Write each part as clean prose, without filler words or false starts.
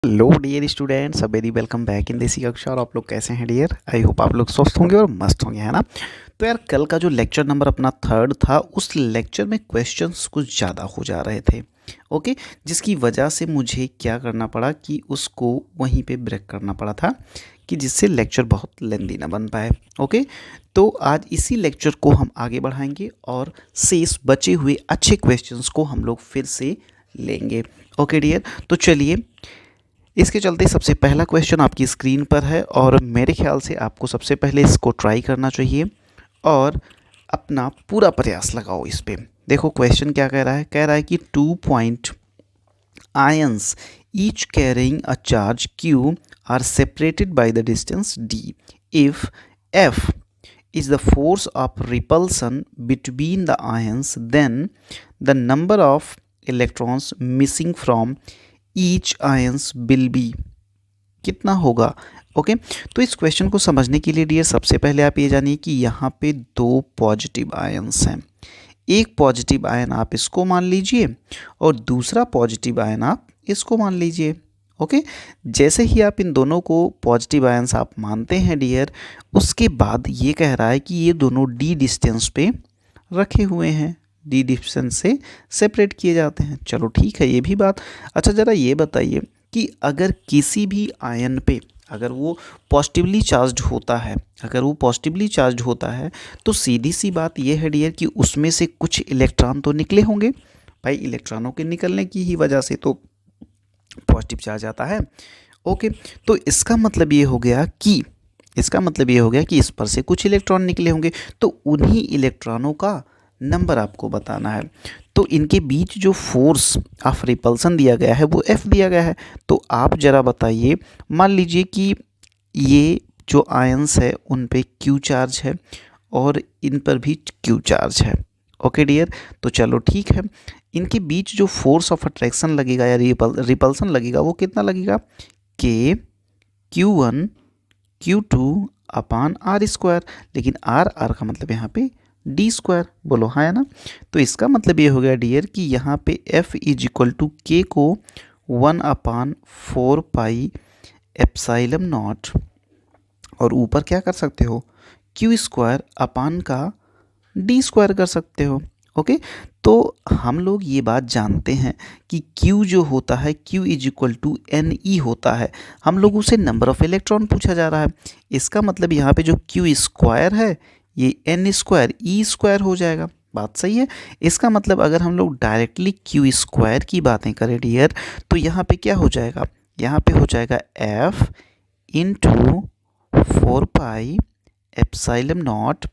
Hello dear students, very welcome back in Desi Kaksha. और आप लोग कैसे हैं डियर? आई होप आप लोग स्वस्थ होंगे और मस्त होंगे, है ना। तो यार कल का जो लेक्चर नंबर अपना 3rd था, उस लेक्चर में क्वेश्चंस कुछ ज़्यादा हो जा रहे थे। ओके, जिसकी वजह से मुझे क्या करना पड़ा कि उसको वहीं पे ब्रेक करना पड़ा था, कि जिससे लेक्चर बहुत लेंदी ना बन पाए। ओके, तो आज इसी लेक्चर को हम आगे बढ़ाएंगे और शेष बचे हुए अच्छे क्वेश्चंस को हम लोग फिर से लेंगे। ओके डियर, तो चलिए इसके चलते सबसे पहला क्वेश्चन आपकी स्क्रीन पर है और मेरे ख्याल से आपको सबसे पहले इसको ट्राई करना चाहिए और अपना पूरा प्रयास लगाओ इस पे। देखो क्वेश्चन क्या कह रहा है, कह रहा है कि 2 point ions each carrying a charge Q are separated by the distance D if F is the force of repulsion between the ions, then the number of electrons missing from each ions will be कितना होगा। Okay, तो इस question को समझने के लिए dear सबसे पहले आप ये जानिए कि यहाँ पे दो पॉजिटिव आयंस हैं। एक पॉजिटिव आयन आप इसको मान लीजिए और दूसरा पॉजिटिव आयन आप इसको मान लीजिए। ओके, जैसे ही आप इन दोनों को पॉजिटिव आयंस आप मानते हैं डियर, उसके बाद ये कह रहा है कि ये दोनों डी डिस्टेंस पे रखे हुए हैं, डी डिस्टेंस से सेपरेट किए जाते हैं। चलो ठीक है, ये भी बात। अच्छा ज़रा ये बताइए कि अगर किसी भी आयन पे अगर वो पॉजिटिवली चार्ज्ड होता है, अगर वो पॉजिटिवली चार्ज्ड होता है तो सीधी सी बात ये है डियर कि उसमें से कुछ इलेक्ट्रॉन तो निकले होंगे। भाई इलेक्ट्रॉनों के निकलने की ही वजह से तो पॉजिटिव चार्ज आता है। ओके, तो इसका मतलब ये हो गया कि इस पर से कुछ इलेक्ट्रॉन निकले होंगे, तो उन्हीं इलेक्ट्रॉनों का नंबर आपको बताना है। तो इनके बीच जो फोर्स ऑफ रिपल्सन दिया गया है वो F दिया गया है। तो आप ज़रा बताइए, मान लीजिए कि ये जो आयंस है उन पे Q चार्ज है और इन पर भी Q चार्ज है। ओके डियर, तो चलो ठीक है, इनके बीच जो फोर्स ऑफ अट्रैक्शन लगेगा या रिपल्सन लगेगा वो कितना लगेगा, K Q1 Q2 अपान R स्क्वायर। लेकिन R का मतलब यहाँ पे डी स्क्वायर, बोलो हाँ है ना। तो इसका मतलब ये हो गया डियर कि यहाँ पे F इज इक्वल टू के को 1/4 पाई एप्साइलम नॉट और ऊपर क्या कर सकते हो, Q स्क्वायर अपान का डी स्क्वायर कर सकते हो। ओके, तो हम लोग ये बात जानते हैं कि Q जो होता है Q is equal to NE होता है। हम लोगों से नंबर ऑफ इलेक्ट्रॉन पूछा जा रहा है, इसका मतलब यहाँ पे जो Q स्क्वायर है ये N स्क्वायर E स्क्वायर हो जाएगा। बात सही है। इसका मतलब अगर हम लोग डायरेक्टली Q स्क्वायर की बातें करें डियर, तो यहाँ पे क्या हो जाएगा, यहाँ पे हो जाएगा F into 4 pi epsilon naught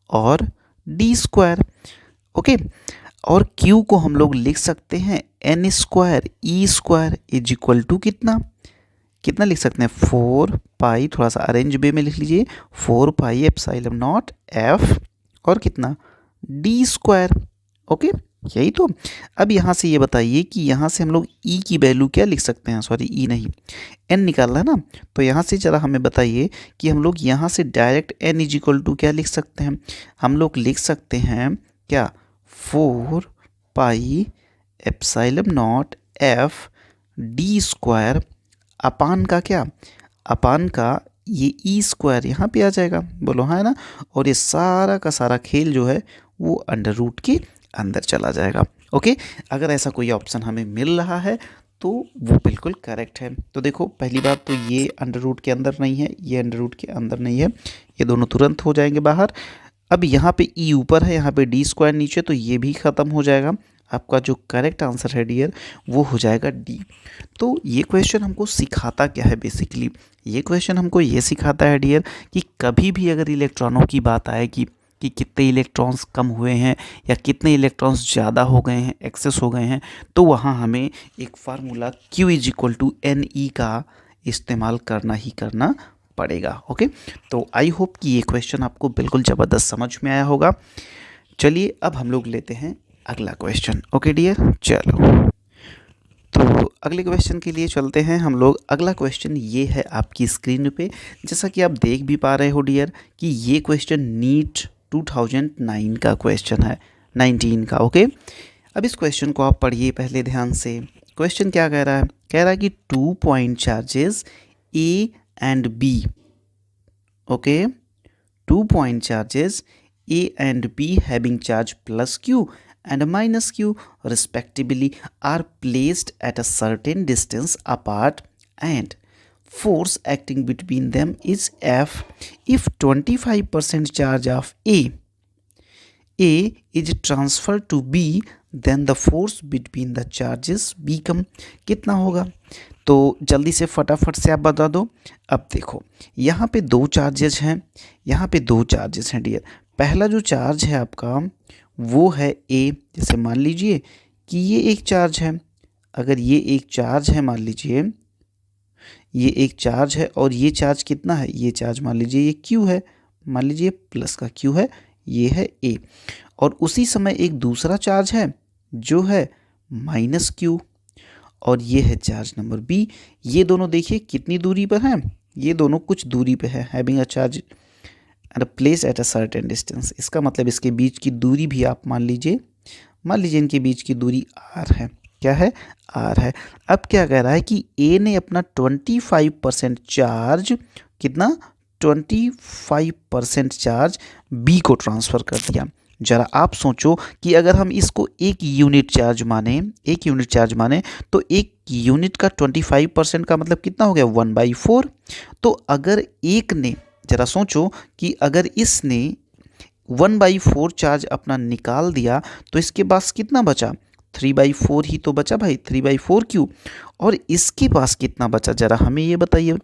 और डी स्क्वायर। ओके, और Q को हम लोग लिख सकते हैं N square E square is equal to कितना कितना लिख सकते हैं, 4 पाई, थोड़ा सा अरेंज वे में लिख लीजिए, 4 पाई एप्साइलम नॉट F और कितना डी स्क्वायर। ओके, यही तो। अब यहाँ से ये बताइए कि यहाँ से हम लोग E की वैल्यू क्या लिख सकते हैं, सॉरी E नहीं, N निकालना है ना। तो यहाँ से ज़रा हमें बताइए कि हम लोग यहाँ से direct N is equal to क्या लिख सकते हैं, हम लोग लिख सकते हैं क्या, 4 pi epsilon not F D square upon का क्या, अपान का ये E स्क्वायर यहाँ पे आ जाएगा, बोलो हाँ है ना। और ये सारा का सारा खेल जो है वो अंडर रूट के अंदर चला जाएगा। ओके, अगर ऐसा कोई ऑप्शन हमें मिल रहा है तो वो बिल्कुल करेक्ट है। तो देखो पहली बात तो ये अंडर रूट के अंदर नहीं है, ये अंडर रूट के अंदर नहीं है, ये दोनों तुरंत हो जाएंगे बाहर। अब यहाँ पे E ऊपर है, यहाँ पे डी स्क्वायर नीचे, तो ये भी ख़त्म हो जाएगा। आपका जो करेक्ट आंसर है डियर वो हो जाएगा डी। तो ये क्वेश्चन हमको सिखाता क्या है, बेसिकली ये क्वेश्चन हमको ये सिखाता है डियर कि कभी भी अगर इलेक्ट्रॉनों की बात आए कि कितने इलेक्ट्रॉन्स कम हुए हैं या कितने इलेक्ट्रॉन्स ज़्यादा हो गए हैं, एक्सेस हो गए हैं, तो वहाँ हमें एक formula Q is equal to NE का इस्तेमाल करना ही करना पड़ेगा। ओके, तो आई होप कि ये क्वेश्चन आपको बिल्कुल ज़बरदस्त समझ में आया होगा। चलिए अब हम लोग लेते हैं अगला क्वेश्चन। ओके डियर, चलो तो अगले क्वेश्चन के लिए चलते हैं हम लोग। अगला क्वेश्चन ये है आपकी स्क्रीन पे, जैसा कि आप देख भी पा रहे हो डियर कि ये क्वेश्चन नीट 2009 का क्वेश्चन है, 19 का। ओके, अब इस क्वेश्चन को आप पढ़िए पहले ध्यान से। क्वेश्चन क्या कह रहा है, कह रहा है कि 2 point charges A and B, okay, 2 point charges A and B having charge plus Q and minus Q respectively are placed at a certain distance apart and force acting between them is F if 25% charge of A is transferred to B then the force between the charges become कितना होगा। तो जल्दी से फटाफट से आप बता दो। अब देखो यहाँ पे दो चार्जेस हैं, यहाँ पे दो चार्जेस हैं डियर। पहला जो चार्ज है आपका वो है ए, जैसे मान लीजिए कि ये एक चार्ज है, अगर ये एक चार्ज है, मान लीजिए ये एक चार्ज है और ये चार्ज कितना है, ये चार्ज मान लीजिए ये क्यू है, मान लीजिए प्लस का क्यू है, ये है ए। और उसी समय एक दूसरा चार्ज है जो है माइनस क्यू और ये है चार्ज नंबर बी। ये दोनों देखिए कितनी दूरी पर हैं, ये दोनों कुछ दूरी पे है, having a charge and place at a certain distance. इसका मतलब इसके बीच की दूरी भी आप मान लीजिए इनके बीच की दूरी आर है। क्या है, आर है। अब क्या कह रहा है कि ए ने अपना 25% चार्ज, कितना, 25% चार्ज बी को ट्रांसफ़र कर दिया। ज़रा आप सोचो कि अगर हम इसको एक यूनिट चार्ज माने तो एक यूनिट का 25% का मतलब कितना हो गया, 1/4। तो अगर एक ने, ज़रा सोचो कि अगर इसने 1/4 चार्ज अपना निकाल दिया तो इसके पास कितना बचा, 3/4 ही तो बचा भाई, 3/4 क्यों। और इसके पास कितना बचा, ज़रा हमें ये बताइए।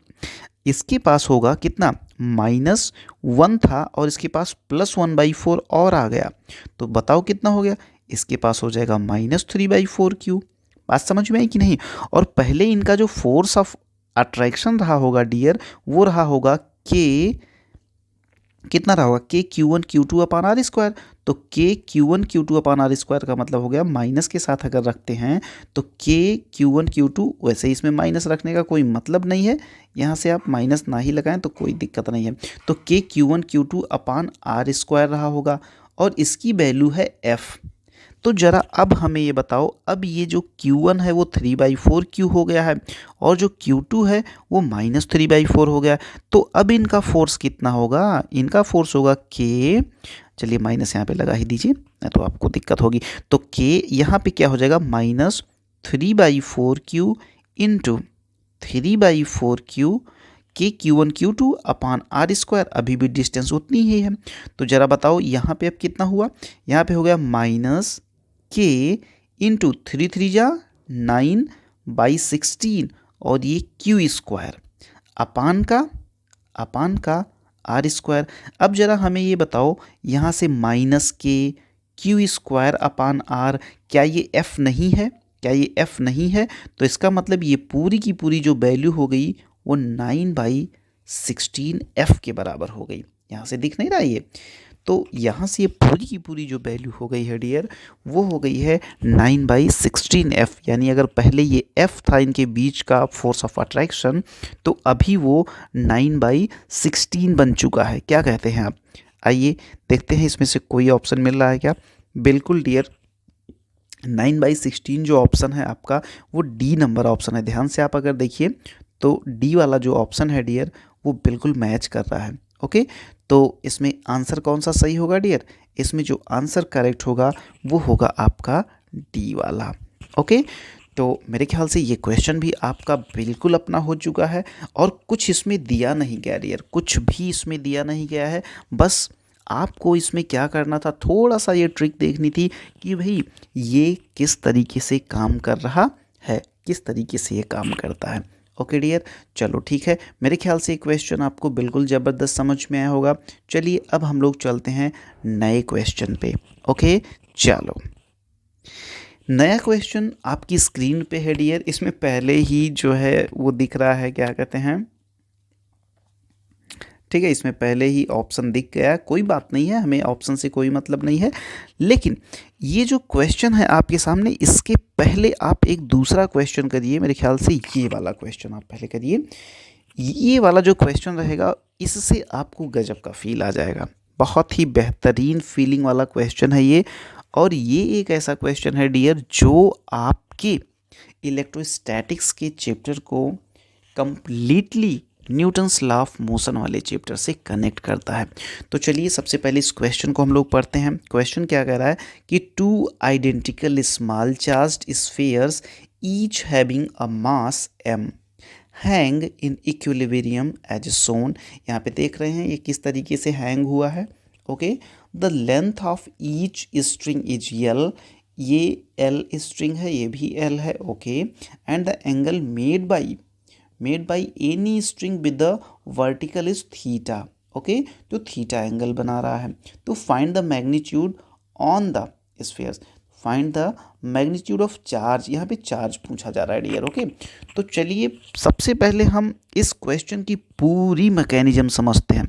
इसके पास होगा कितना, -1 था और इसके पास +1/4 और आ गया, तो बताओ कितना हो गया, इसके पास हो जाएगा -3/4 क्यू। बात समझ में आई कि नहीं। और पहले इनका जो फोर्स ऑफ अट्रैक्शन रहा होगा डियर, वो रहा होगा के, कितना रहा होगा, के Q1 Q2 अपान आर स्क्वायर। तो के Q1 Q2 अपान आर स्क्वायर का मतलब हो गया, माइनस के साथ अगर रखते हैं तो के Q1 Q2, वैसे इसमें माइनस रखने का कोई मतलब नहीं है, यहाँ से आप माइनस ना ही लगाएं तो कोई दिक्कत नहीं है। तो के Q1 Q2 अपान आर स्क्वायर रहा होगा और इसकी वैल्यू है F। तो ज़रा अब हमें ये बताओ, अब ये जो Q1 है वो 3/4 क्यू हो गया है और जो Q2 है वो -3/4 हो गया। तो अब इनका फोर्स कितना होगा, इनका फोर्स होगा के, चलिए माइनस यहाँ पे लगा ही दीजिए नहीं तो आपको दिक्कत होगी। तो के यहाँ पे क्या हो जाएगा, -3/4 क्यू इंटू 3/4 क्यू के Q1 Q2 अपान आर स्क्वायर। अभी भी डिस्टेंस उतनी ही है, तो ज़रा बताओ यहाँ पे अब कितना हुआ, यहाँ पे हो गया माइनस के इंटू 3 3 जा 9/16 और ये क्यू स्क्वायर अपान का आर स्क्वायर। अब ज़रा हमें ये बताओ, यहाँ से माइनस के क्यू स्क्वायर अपान आर, क्या ये एफ़ नहीं है, क्या ये एफ़ नहीं है। तो इसका मतलब ये पूरी की पूरी जो वैल्यू हो गई वो 9/16 एफ़ के बराबर हो गई। यहाँ से दिख नहीं रहा ये, तो यहाँ से ये पूरी की पूरी जो वैल्यू हो गई है डियर, वो हो गई है 9/16 एफ़। यानी अगर पहले ये एफ़ था इनके बीच का फोर्स ऑफ अट्रैक्शन, तो अभी वो 9/16 बन चुका है। क्या कहते हैं आप, आइए देखते हैं इसमें से कोई ऑप्शन मिल रहा है क्या। बिल्कुल डियर, 9/16 जो ऑप्शन है आपका वो डी नंबर ऑप्शन है। ध्यान से आप अगर देखिए तो डी वाला जो ऑप्शन है डियर वो बिल्कुल मैच कर रहा है। ओके, तो इसमें आंसर कौन सा सही होगा डियर, इसमें जो आंसर करेक्ट होगा वो होगा आपका डी वाला। ओके, तो मेरे ख्याल से ये क्वेश्चन भी आपका बिल्कुल अपना हो चुका है और कुछ इसमें दिया नहीं गया डियर, कुछ भी इसमें दिया नहीं गया है। बस आपको इसमें क्या करना था, थोड़ा सा ये ट्रिक देखनी थी कि भाई ये किस तरीके से काम कर रहा है, किस तरीके से ये काम करता है। ओके डियर, चलो ठीक है, मेरे ख्याल से ये क्वेश्चन आपको बिल्कुल ज़बरदस्त समझ में आया होगा। चलिए अब हम लोग चलते हैं नए क्वेश्चन पे। ओके चलो, नया क्वेश्चन आपकी स्क्रीन पे है डियर। इसमें पहले ही जो है वो दिख रहा है, क्या कहते हैं, ठीक है, इसमें पहले ही ऑप्शन दिख गया है, कोई बात नहीं है, हमें ऑप्शन से कोई मतलब नहीं है। लेकिन ये जो क्वेश्चन है आपके सामने, इसके पहले आप एक दूसरा क्वेश्चन करिए। मेरे ख्याल से ये वाला क्वेश्चन आप पहले करिए। ये वाला जो क्वेश्चन रहेगा इससे आपको गजब का फील आ जाएगा, बहुत ही बेहतरीन फीलिंग वाला क्वेश्चन है ये। और ये एक ऐसा क्वेश्चन है डियर जो आपके इलेक्ट्रोस्टैटिक्स के चैप्टर को completely Newton's law of motion वाले चैप्टर से कनेक्ट करता है। तो चलिए सबसे पहले इस क्वेश्चन को हम लोग पढ़ते हैं। क्वेश्चन क्या कह रहा है कि two identical small charged spheres each having a mass m hang in equilibrium as shown. यहाँ पे देख रहे हैं ये किस तरीके से हैंग हुआ है। Okay, the length of each string is l, ये l स्ट्रिंग है, ये भी l है। Okay, and the angle made by any string with the vertical is theta. Okay, तो थीटा एंगल बना रहा है। तो find the magnitude on the spheres, find the magnitude of charge, यहाँ पे चार्ज पूछा जा रहा है डियर। ओके, तो चलिए सबसे पहले हम इस क्वेश्चन की पूरी मैकेनिज्म समझते हैं।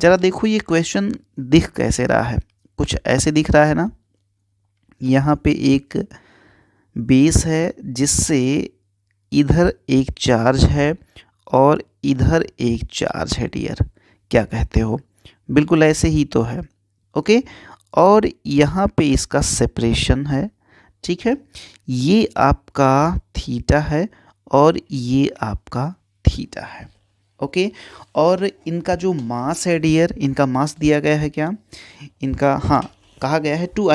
ज़रा देखो ये क्वेश्चन दिख कैसे रहा है, कुछ ऐसे दिख रहा है ना। यहाँ पे एक बेस है जिससे इधर एक चार्ज है और इधर एक चार्ज है डियर, क्या कहते हो? बिल्कुल ऐसे ही तो है। ओके, और यहाँ पे इसका सेपरेशन है, ठीक है। ये आपका थीटा है और ये आपका थीटा है। ओके, और इनका जो मास है डियर, इनका मास दिया गया है क्या? इनका, हाँ, कहा गया है टू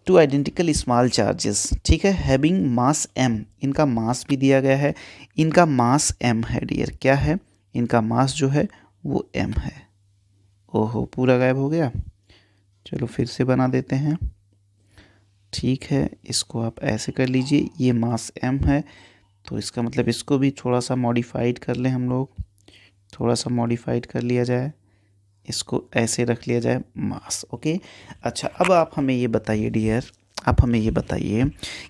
आइडेंटिकल स्मॉल चार्जेस, ठीक है, हैविंग मास m। इनका मास भी दिया गया है, इनका मास m है डियर। क्या है? इनका मास जो है वो m है। ओहो, पूरा गायब हो गया। चलो फिर से बना देते हैं। ठीक है, इसको आप ऐसे कर लीजिए, ये मास m है, तो इसका मतलब इसको भी थोड़ा सा मॉडिफाइड कर लें हम लोग, थोड़ा सा मॉडिफाइड कर लिया जाए, इसको ऐसे रख लिया जाए मास। ओके, अच्छा, अब आप हमें ये बताइए डियर, आप हमें ये बताइए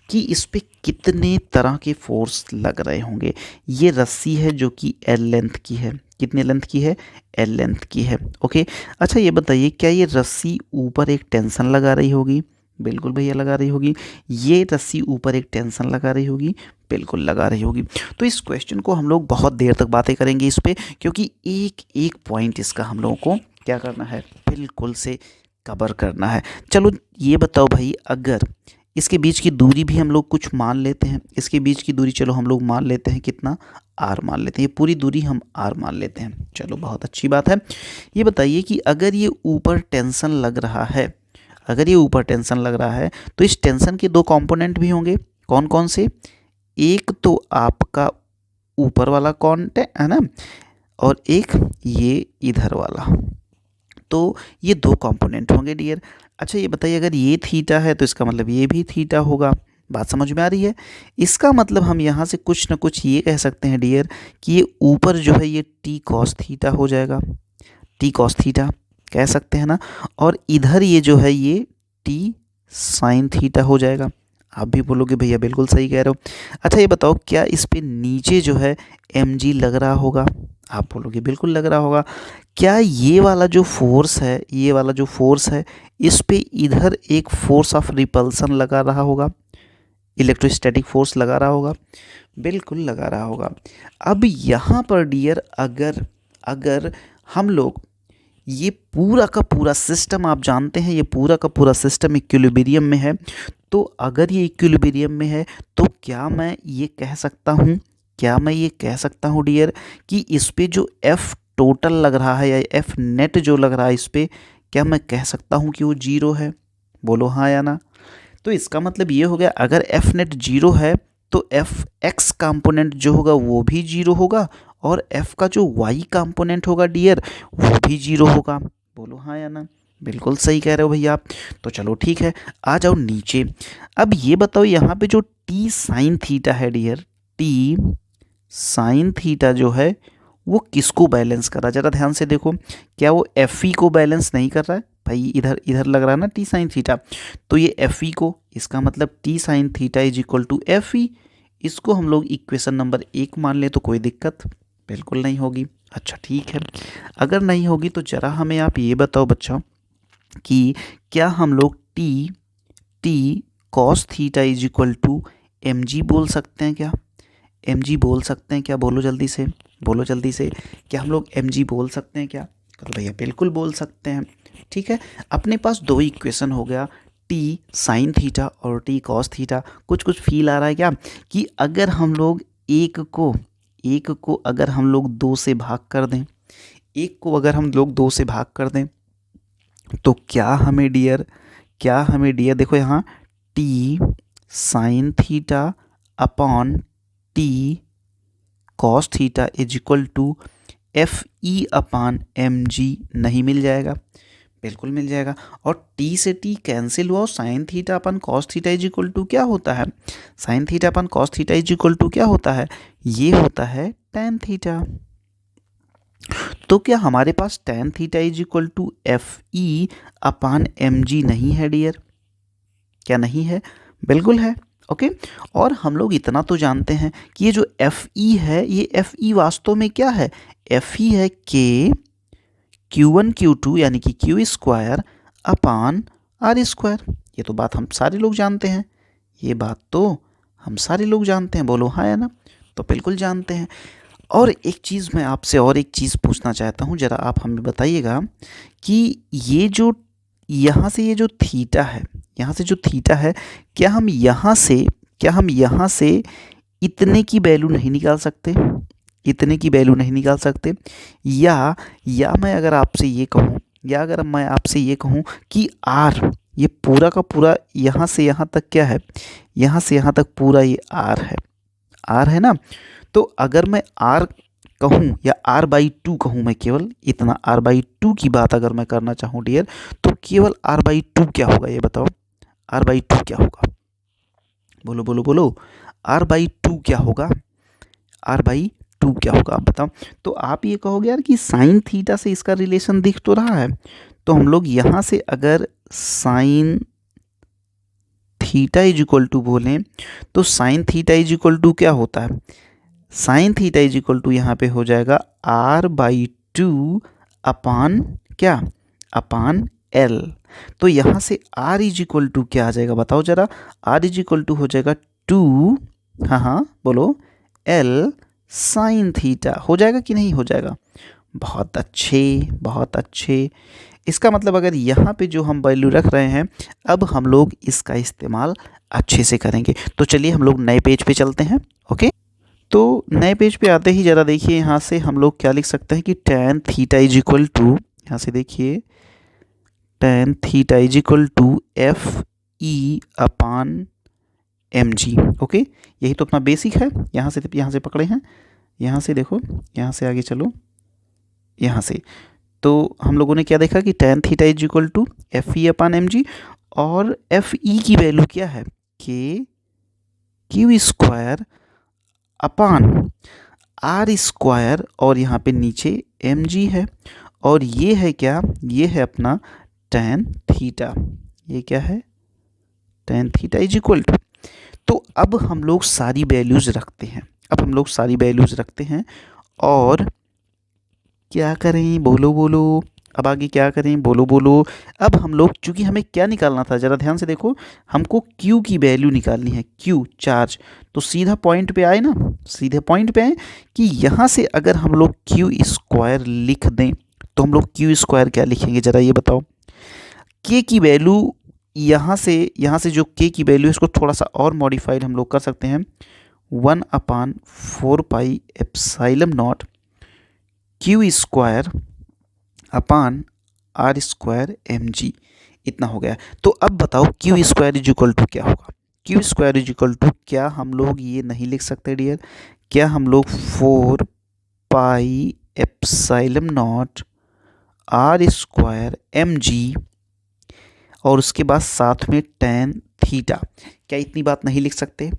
कि इस पे कितने तरह के फोर्स लग रहे होंगे। ये रस्सी है जो कि L लेंथ की है, कितने लेंथ की है? L लेंथ की है। ओके, अच्छा ये बताइए, क्या ये रस्सी ऊपर एक टेंशन लगा रही होगी? बिल्कुल भैया लगा रही होगी। ये रस्सी ऊपर एक टेंशन लगा रही होगी? बिल्कुल लगा रही होगी। तो इस क्वेश्चन को हम लोग बहुत देर तक बातें करेंगे इस पे, क्योंकि एक एक पॉइंट इसका हम लोगों को क्या करना है, बिल्कुल से कवर करना है। चलो ये बताओ भाई, अगर इसके बीच की दूरी भी हम लोग कुछ मान लेते हैं, इसके बीच की दूरी चलो हम लोग मान लेते हैं कितना, r मान लेते हैं, ये पूरी दूरी हम r मान लेते हैं। चलो बहुत अच्छी बात है। ये बताइए कि अगर ये ऊपर टेंशन लग रहा है, अगर ये ऊपर टेंशन लग रहा है तो इस टेंशन के दो कंपोनेंट भी होंगे। कौन कौन से? एक तो आपका ऊपर वाला कॉन्टेंट है ना, और एक ये इधर वाला, तो ये दो कंपोनेंट होंगे डियर। अच्छा ये बताइए, अगर ये थीटा है तो इसका मतलब ये भी थीटा होगा। बात समझ में आ रही है? इसका मतलब हम यहाँ से कुछ ना कुछ ये कह सकते हैं डियर कि ये ऊपर जो है ये टी कॉस थीटा हो जाएगा, टी कॉस थीटा कह सकते हैं ना, और इधर ये जो है ये टी साइन थीटा हो जाएगा। आप भी बोलोगे भैया बिल्कुल सही कह रहे हो। अच्छा ये बताओ, क्या इस पे नीचे जो है mg लग रहा होगा? आप बोलोगे बिल्कुल लग रहा होगा। क्या ये वाला जो फोर्स है, ये वाला जो फोर्स है, इस पे इधर एक फोर्स ऑफ रिपल्सन लगा रहा होगा, इलेक्ट्रोस्टैटिक फोर्स लगा रहा होगा? बिल्कुल लगा रहा होगा। अब यहाँ पर डियर अगर हम लोग ये पूरा का पूरा सिस्टम, आप जानते हैं ये पूरा का पूरा सिस्टम इक्विलिब्रियम में है, तो अगर ये इक्विलिब्रियम में है तो क्या मैं ये कह सकता हूँ डियर कि इस पे जो F टोटल लग रहा है या F नेट जो लग रहा है इस पे, क्या मैं कह सकता हूँ कि वो जीरो है? बोलो हाँ या ना। तो इसका मतलब ये हो गया, अगर F नेट जीरो है तो एफ एक्स कंपोनेंट जो होगा वो भी जीरो होगा, और F का जो Y कंपोनेंट होगा डियर वो भी जीरो होगा। बोलो हाँ या ना। बिल्कुल सही कह रहे हो भैया आप। तो चलो ठीक है, आ जाओ नीचे। अब ये बताओ, यहाँ पे जो टी साइन थीटा है डियर, टी साइन थीटा जो है वो किसको बैलेंस कर रहा है? ज़रा ध्यान से देखो, क्या वो एफ ई को बैलेंस नहीं कर रहा है? भाई इधर इधर लग रहा है ना टी साइन थीटा, तो ये एफ ई को, इसका मतलब T sine theta is equal to F E. इसको हम लोग इक्वेशन नंबर 1 मान लें तो कोई दिक्कत बिल्कुल नहीं होगी। अच्छा ठीक है, अगर नहीं होगी तो ज़रा हमें आप ये बताओ बच्चों कि क्या हम लोग T cos theta is equal to M G बोल सकते हैं? क्या एम जी बोल सकते हैं क्या? बोलो जल्दी से, बोलो जल्दी से, क्या हम लोग एम जी बोल सकते हैं क्या? करो भैया बिल्कुल बोल सकते हैं। ठीक है, अपने पास दो इक्वेशन हो गया, टी साइन थीटा और टी कॉस थीटा। कुछ कुछ फील आ रहा है क्या कि अगर हम लोग एक को अगर हम लोग 2 से भाग कर दें, एक को अगर हम लोग 2 से भाग कर दें तो क्या हमें डियर देखो यहाँ T sine theta upon T cos theta is equal to F E upon M G नहीं मिल जाएगा? बिल्कुल मिल जाएगा। और t से t कैंसिल हुआ और sine theta upon cos theta is equal to क्या होता है? Sine theta upon cos theta is equal to क्या होता है? ये होता है tan थीटा। तो क्या हमारे पास tan theta is equal to F E upon M G नहीं है डियर? क्या नहीं है? बिल्कुल है। ओके और हम लोग इतना तो जानते हैं कि ये जो एफ ई है, ये एफ ई वास्तव में क्या है? एफ ई है के Q1 Q2 यानी कि Q square upon R square. ये तो बात हम सारे लोग जानते हैं, ये बात तो हम सारे लोग जानते हैं। बोलो हाँ या ना? तो बिल्कुल जानते हैं। और एक चीज़ मैं आपसे और एक चीज़ पूछना चाहता हूँ, ज़रा आप हमें बताइएगा कि ये जो यहाँ से ये जो थीटा है, यहाँ से जो थीटा है, क्या हम यहाँ से इतने की वैल्यू नहीं निकाल सकते? इतने की वैल्यू नहीं निकाल सकते? या मैं अगर आपसे ये कहूँ कि आर ये पूरा का पूरा यहाँ से यहाँ तक क्या है? यहाँ से यहाँ तक पूरा ये आर है ना? तो अगर मैं आर कहूँ या r/2 कहूँ, मैं केवल इतना r/2 की बात अगर मैं करना चाहूँ डियर, तो केवल r/2 क्या होगा ये बताओ? r/2 क्या होगा? बोलो बोलो बोलो, r/2 क्या होगा? r/2 क्या होगा आप बताओ? तो आप ये कहोगे यार कि साइन थीटा से इसका रिलेशन दिख तो रहा है, तो हम लोग यहाँ से अगर sine theta is equal to बोलें तो sine theta is equal to क्या होता है? Sine theta is equal to यहाँ पे हो जाएगा r/2 अपान क्या? अपान l। तो यहाँ से r इज इक्वल टू क्या आ जाएगा बताओ जरा? r इज इक्वल टू हो जाएगा 2, हाँ बोलो, l साइन थीटा। हो जाएगा कि नहीं हो जाएगा? बहुत अच्छे। इसका मतलब अगर यहाँ पे जो हम वैल्यू रख रहे हैं, अब हम लोग इसका इस्तेमाल अच्छे से करेंगे। तो चलिए हम लोग नए पेज पे चलते हैं। ओके तो नए पेज पे आते ही ज़रा देखिए यहाँ से हम लोग क्या लिख सकते हैं कि tan theta is equal to, यहाँ से देखिए tan theta is equal to F E upon M G. Okay यही तो अपना बेसिक है। यहाँ से पकड़े हैं, यहाँ से देखो, यहाँ से आगे चलो, यहाँ से तो हम लोगों ने क्या देखा कि tan theta is equal to F E upon M G, और एफ ई की वैल्यू क्या है? K Q square upon R square, और यहाँ पे नीचे एम जी है, और ये है क्या? ये है अपना tan थीटा। ये क्या है? tan theta is equal to, तो अब हम लोग सारी वैल्यूज़ रखते हैं, और क्या करें? बोलो बोलो, अब आगे क्या करें? बोलो बोलो। अब हम लोग, चूंकि हमें क्या निकालना था ज़रा ध्यान से देखो, हमको Q की वैल्यू निकालनी है, Q चार्ज। तो सीधा पॉइंट पे आए ना, सीधे पॉइंट पे आए कि यहाँ से अगर हम लोग Q स्क्वायर लिख दें तो हम लोग Q स्क्वायर क्या लिखेंगे ज़रा ये बताओ? K की वैल्यू यहाँ से जो K की वैल्यू है इसको थोड़ा सा और मॉडिफाइड हम लोग कर सकते हैं, 1/4 pi epsilon naught Q square upon R square M G. इतना हो गया। तो अब बताओ Q square is equal to क्या होगा? Q square is equal to, क्या हम लोग ये नहीं लिख सकते डियर? क्या हम लोग 4 pi epsilon naught R square M G और उसके बाद साथ में tan थीटा, क्या इतनी बात नहीं लिख सकते?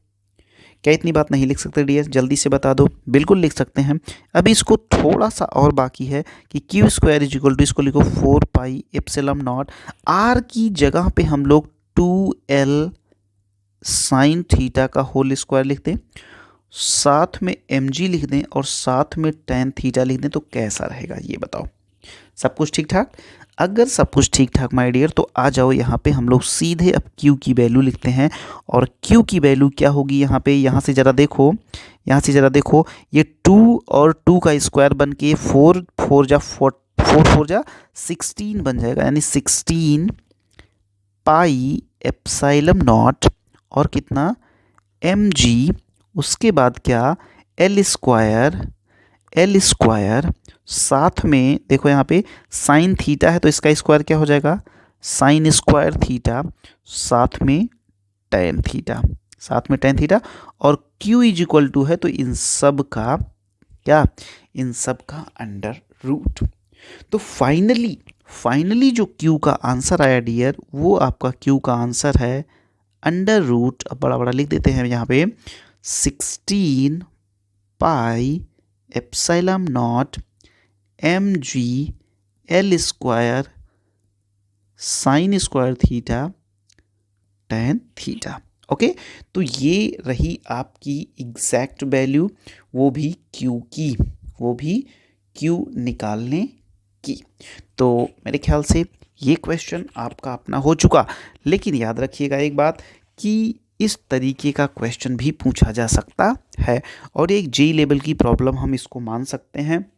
डियर? जल्दी से बता दो। बिल्कुल लिख सकते हैं। अभी इसको थोड़ा सा और बाकी है कि Q square is equal to, इसको लिखो 4 पाई एप्सिलॉन नॉट, आर की जगह पे हम लोग 2l साइन थीटा का होल स्क्वायर लिख दें, साथ में mg लिख दें और साथ में tan थीटा लिख दें, तो कैसा रहेगा ये बताओ? सब कुछ ठीक ठाक? अगर सब कुछ ठीक ठाक माय डियर, तो आ जाओ यहाँ पे हम लोग सीधे अब Q की वैल्यू लिखते हैं। और Q की वैल्यू क्या होगी यहाँ पे? यहाँ से ज़रा देखो, ये 2 और 2 का स्क्वायर बन के 4 4 जा 16 बन जाएगा, यानी 16 पाई एप्साइलम नॉट और कितना mg, उसके बाद क्या एल स्क्वायर साथ में देखो यहाँ पे साइन थीटा है तो इसका स्क्वायर क्या हो जाएगा साइन स्क्वायर थीटा साथ में टेन थीटा और Q इज इक्वल टू है तो इन सब का क्या इन सब का अंडर रूट। तो फाइनली जो Q का आंसर आया डियर वो आपका Q का आंसर है अंडर रूट, अब बड़ा बड़ा लिख देते हैं यहाँ पे 16 पाई epsilon not mg L square sine square theta tan theta. Okay, तो ये रही आपकी एग्जैक्ट वैल्यू, वो भी Q निकालने की। तो मेरे ख्याल से ये क्वेश्चन आपका अपना हो चुका, लेकिन याद रखिएगा एक बात कि इस तरीके का क्वेश्चन भी पूछा जा सकता है और एक जेई लेवल की प्रॉब्लम हम इसको मान सकते हैं,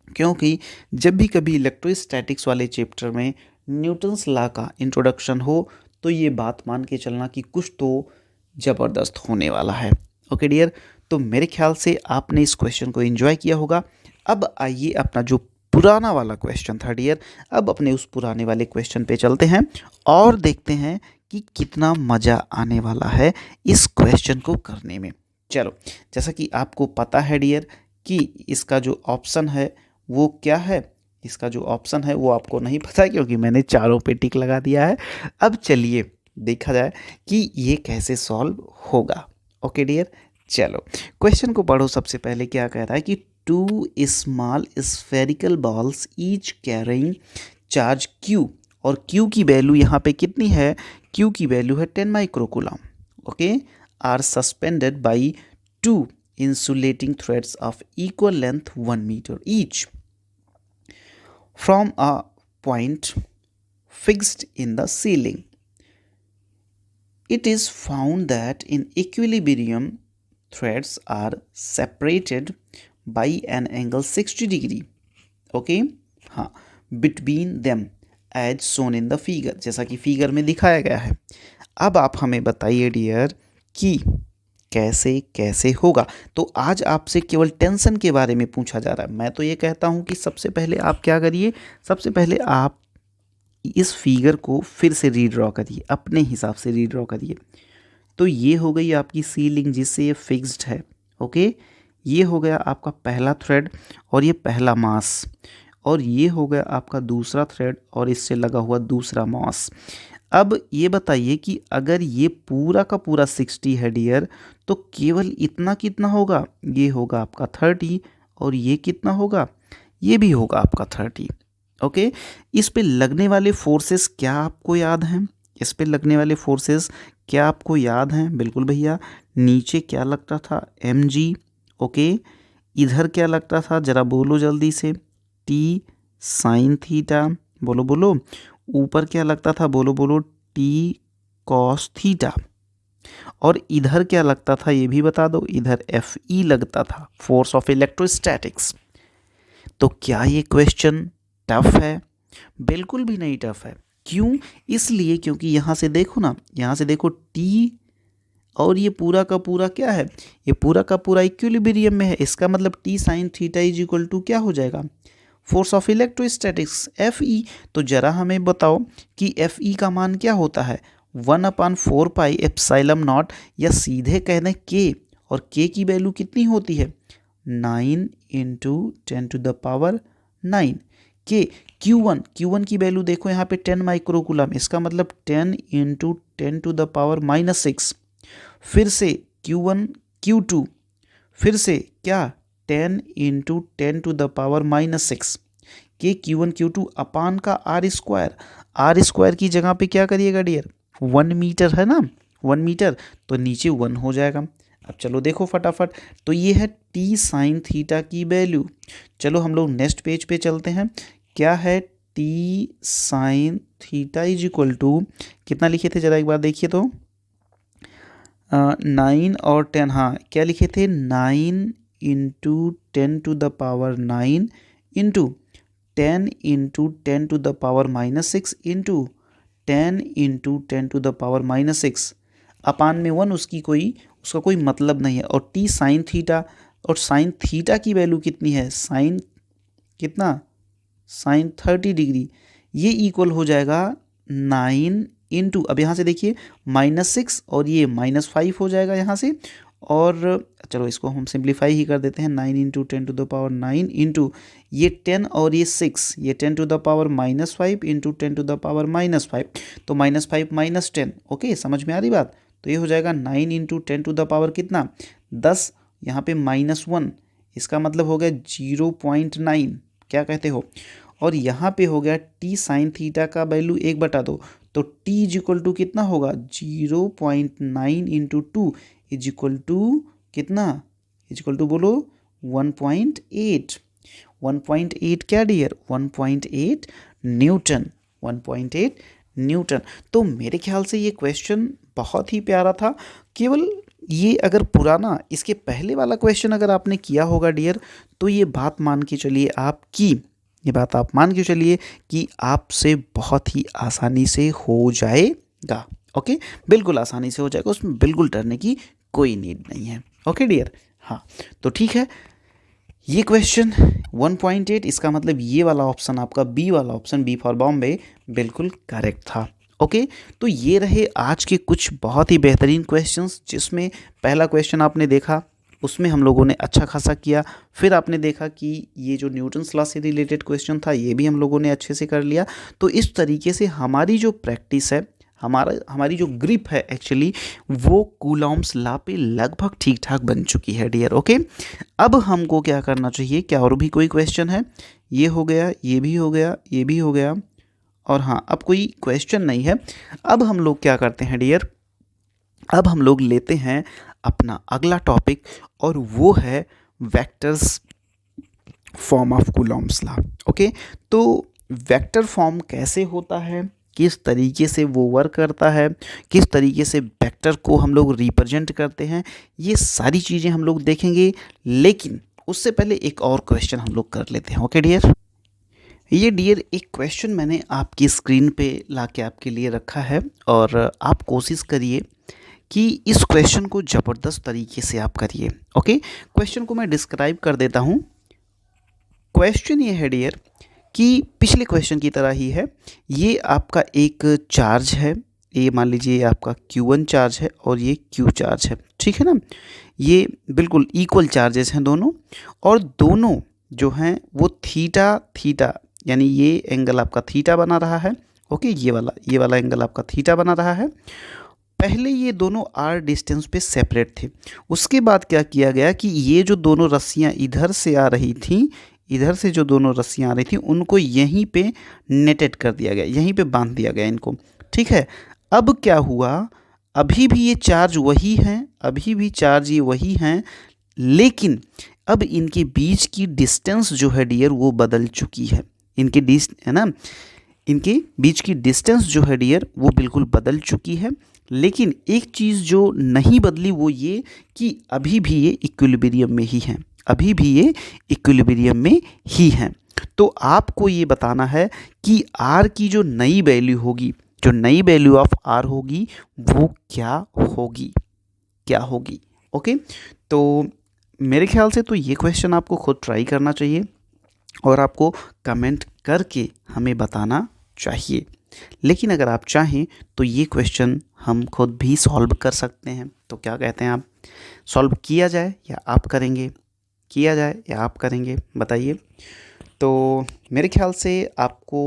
क्योंकि जब भी कभी इलेक्ट्रोस्टैटिक्स वाले चैप्टर में न्यूटन्स लॉ का इंट्रोडक्शन हो तो ये बात मान के चलना कि कुछ तो ज़बरदस्त होने वाला है। ओके डियर, तो मेरे ख्याल से आपने इस क्वेश्चन को एंजॉय किया होगा। अब आइए अपना जो पुराना वाला क्वेश्चन था डियर, अब अपने उस पुराने वाले क्वेश्चन पे चलते हैं और देखते हैं कि कितना मज़ा आने वाला है इस क्वेश्चन को करने में। चलो, जैसा कि आपको पता है डियर कि इसका जो ऑप्शन है वो क्या है, इसका जो ऑप्शन है वो आपको नहीं पता क्योंकि मैंने चारों पे टिक लगा दिया है। अब चलिए देखा जाए कि ये कैसे सॉल्व होगा। ओके डियर, चलो क्वेश्चन को पढ़ो। सबसे पहले क्या कह रहा है कि 2 small spherical balls each carrying charge Q, और Q की वैल्यू यहाँ पे कितनी है, Q की वैल्यू है 10 microcoulomb. Okay, are suspended by 2 insulating threads of equal length 1 meter each from a point fixed in the ceiling. It is found that in equilibrium threads are separated by an angle 60 degree. Okay, हाँ, between them as shown in the figure, जैसा कि figure में दिखाया गया है। अब आप हमें बताइए डियर कि कैसे होगा। तो आज आपसे केवल टेंशन के बारे में पूछा जा रहा है। मैं तो ये कहता हूँ कि सबसे पहले आप क्या करिए, सबसे पहले आप इस फिगर को फिर से रीड्रॉ करिए, अपने हिसाब से रीड्रॉ करिए। तो ये हो गई आपकी सीलिंग जिससे ये फिक्स्ड है। ओके, ये हो गया आपका पहला थ्रेड और ये पहला मास, और ये हो गया आपका दूसरा थ्रेड और इससे लगा हुआ दूसरा मास। अब ये बताइए कि अगर ये पूरा का पूरा 60 है डियर, तो केवल इतना कितना होगा, ये होगा आपका 30, और ये कितना होगा, ये भी होगा आपका 30। ओके, इस पे लगने वाले फोर्सेस क्या आपको याद हैं, इस पे लगने वाले फोर्सेस क्या आपको याद हैं? बिल्कुल भैया, नीचे क्या लगता था mg। ओके, इधर क्या लगता था, ज़रा बोलो जल्दी से, t साइन थीटा, बोलो, ऊपर क्या लगता था, बोलो, t कॉस थीटा, और इधर क्या लगता था ये भी बता दो, इधर Fe लगता था, फोर्स ऑफ इलेक्ट्रोस्टैटिक्स। तो क्या ये क्वेश्चन टफ है? बिल्कुल भी नहीं टफ है। क्यों? इसलिए क्योंकि यहाँ से देखो ना, यहाँ से देखो t, और ये पूरा का पूरा क्या है, ये पूरा का पूरा इक्विलिब्रियम में है। इसका मतलब t sine theta is equal to क्या हो जाएगा, फोर्स ऑफ इलेक्ट्रोस्टैटिक्स Fe। तो जरा हमें बताओ कि Fe का मान क्या होता है, 1/4 पाई एप्सिलॉन नॉट, या सीधे कह दें K, और K की वैल्यू कितनी होती है 9 × 10⁹ K। Q1 की वैल्यू देखो यहाँ पे 10 माइक्रोकूलम, इसका मतलब 10 × 10⁻⁻6। फिर से Q2, फिर से क्या 10 × 10⁻⁻6 के Q1 Q2 अपान का R स्क्वायर की जगह पे क्या करिएगा डियर, 1 मीटर है ना, 1 मीटर, तो नीचे 1 हो जाएगा। अब चलो देखो फटाफट, तो ये है t साइन थीटा की वैल्यू। चलो हम लोग नेक्स्ट पेज पे चलते हैं। क्या है, t sine theta is equal to कितना लिखे थे, जरा एक बार देखिए तो, 9 और 10, हाँ क्या लिखे थे, 9 × 10⁹ इंटू 10 × 10⁻⁻6 इंटू 10 इंटू 10⁻⁻6 अपान में 1 उसका कोई मतलब नहीं है। और t साइन थीटा, और साइन थीटा की वैल्यू कितनी है, साइन कितना, साइन 30 डिग्री, ये इक्वल हो जाएगा 9 इंटू, अब यहाँ से देखिए -6 और ये -5 हो जाएगा यहाँ से, और चलो इसको हम सिंप्लीफाई ही कर देते हैं। 9 इंटू 10⁻9 इंटू ये 10 और ये 6, ये 10⁻−5 इंटू 10⁻−5, तो -5 -10, ओके, समझ में आ रही बात। तो ये हो जाएगा 9 इंटू 10 कितना, 10, यहाँ पे -1, इसका मतलब हो गया 0.9, क्या कहते हो। और यहाँ पे हो गया t साइन थीटा का वैल्यू 1/2, तो t इज इक्वल टू कितना होगा, 0.9 इंटू 2 इज इक्वल टू कितना, इज इक्वल टू बोलो 1.8। 1.8 क्या डियर, 1.8 न्यूटन, 1.8 न्यूटन। तो मेरे ख्याल से ये क्वेश्चन बहुत ही प्यारा था। केवल ये अगर पुराना इसके पहले वाला क्वेश्चन अगर आपने किया होगा डियर, तो ये बात मान के चलिए आपकी, ये बात आप मान के चलिए कि आपसे बहुत ही आसानी से हो जाएगा। ओके, बिल्कुल आसानी से हो जाएगा, उसमें बिल्कुल डरने की कोई नीड नहीं है। ओके डियर, हाँ तो ठीक है, ये क्वेश्चन 1.8, इसका मतलब ये वाला ऑप्शन आपका बी वाला ऑप्शन, बी फॉर बॉम्बे, बिल्कुल करेक्ट था। ओके, तो ये रहे आज के कुछ बहुत ही बेहतरीन क्वेश्चंस, जिसमें पहला क्वेश्चन आपने देखा उसमें हम लोगों ने अच्छा खासा किया, फिर आपने देखा कि ये जो न्यूटन्स लॉ से रिलेटेड क्वेश्चन था ये भी हम लोगों ने अच्छे से कर लिया। तो इस तरीके से हमारी जो प्रैक्टिस है, हमारी जो ग्रिप है एक्चुअली, वो कूलॉम्स लॉ पे लगभग ठीक ठाक बन चुकी है डियर। ओके, अब हमको क्या करना चाहिए, क्या और भी कोई क्वेश्चन है, ये हो गया, ये भी हो गया, ये भी हो गया, और हाँ अब कोई क्वेश्चन नहीं है। अब हम लोग क्या करते हैं डियर, अब हम लोग लेते हैं अपना अगला टॉपिक, और वो है vectors form of Coulomb's law. Okay, तो वेक्टर फॉर्म कैसे होता है, किस तरीके से वो वर्क करता है, किस तरीके से वेक्टर को हम लोग रिप्रेजेंट करते हैं, ये सारी चीज़ें हम लोग देखेंगे। लेकिन उससे पहले एक और क्वेश्चन हम लोग कर लेते हैं। ओके डियर, ये डियर एक क्वेश्चन मैंने आपकी स्क्रीन पे लाके आपके लिए रखा है, और आप कोशिश करिए कि इस क्वेश्चन को ज़बरदस्त तरीके से आप करिए। ओके, क्वेश्चन को मैं डिस्क्राइब कर देता हूँ। क्वेश्चन ये है डियर कि पिछले क्वेश्चन की तरह ही है, ये आपका एक चार्ज है, ये मान लीजिए आपका Q1 चार्ज है और ये Q चार्ज है, ठीक है ना, ये बिल्कुल इक्वल चार्जेस हैं दोनों, और दोनों जो हैं वो थीटा यानी ये एंगल आपका थीटा बना रहा है। ओके, ये वाला एंगल आपका थीटा बना रहा है। पहले ये दोनों r डिस्टेंस पे सेपरेट थे, उसके बाद क्या किया गया कि ये जो दोनों रस्सियाँ इधर से आ रही थी, इधर से जो दोनों रस्सियाँ आ रही थी उनको यहीं पे नेटेड कर दिया गया, यहीं पे बांध दिया गया इनको, ठीक है। अब क्या हुआ, अभी भी ये चार्ज वही हैं, अभी भी चार्ज ये वही हैं, लेकिन अब इनके बीच की डिस्टेंस जो है डियर वो बदल चुकी है, इनके है ना, इनके बीच की डिस्टेंस जो है डियर वो बिल्कुल बदल चुकी है। लेकिन एक चीज़ जो नहीं बदली वो ये कि अभी भी ये इक्विलिब्रियम में ही हैं, अभी भी ये इक्विलिब्रियम में ही हैं। तो आपको ये बताना है कि r की जो नई वैल्यू होगी, जो नई वैल्यू ऑफ r होगी वो क्या होगी, क्या होगी। ओके, तो मेरे ख्याल से तो ये क्वेश्चन आपको खुद ट्राई करना चाहिए और आपको कमेंट करके हमें बताना चाहिए। लेकिन अगर आप चाहें तो ये क्वेश्चन हम खुद भी सॉल्व कर सकते हैं। तो क्या कहते हैं आप, सॉल्व किया जाए या आप करेंगे, किया जाए या आप करेंगे, बताइए। तो मेरे ख्याल से आपको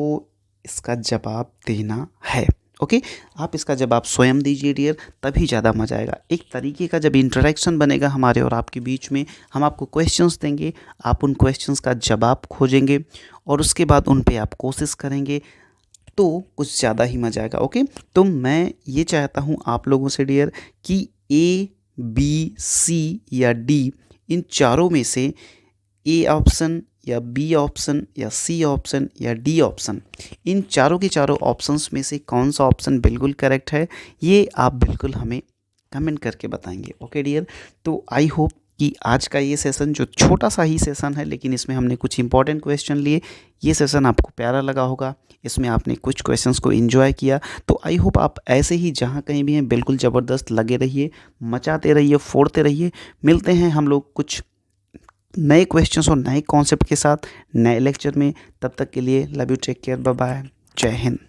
इसका जवाब देना है। ओके, आप इसका जवाब स्वयं दीजिए डियर, तभी ज़्यादा मज़ा आएगा। एक तरीके का जब इंटरेक्शन बनेगा हमारे और आपके बीच में, हम आपको क्वेश्चंस देंगे, आप उन क्वेश्चंस का जवाब खोजेंगे और उसके बाद उन पे आप कोशिश करेंगे, तो कुछ ज़्यादा ही मज़ा आएगा। ओके, तो मैं ये चाहता हूँ आप लोगों से डियर कि A, B, C या D इन चारों में से A ऑप्शन या B ऑप्शन या C ऑप्शन या D ऑप्शन, इन चारों के चारों ऑप्शंस में से कौन सा ऑप्शन बिल्कुल करेक्ट है, ये आप बिल्कुल हमें कमेंट करके बताएंगे। ओके डियर, तो आई होप कि आज का ये सेशन जो छोटा सा ही सेशन है, लेकिन इसमें हमने कुछ इंपॉर्टेंट क्वेश्चन लिए। ये सेशन आपको प्यारा लगा होगा, इसमें आपने कुछ क्वेश्चंस को एंजॉय किया। तो आई होप आप ऐसे ही जहाँ कहीं भी हैं बिल्कुल ज़बरदस्त लगे रहिए, मचाते रहिए, फोड़ते रहिए। मिलते हैं हम लोग कुछ नए क्वेश्चंस और नए कॉन्सेप्ट के साथ नए लेक्चर में। तब तक के लिए love you, take care, bye bye, जय हिंद।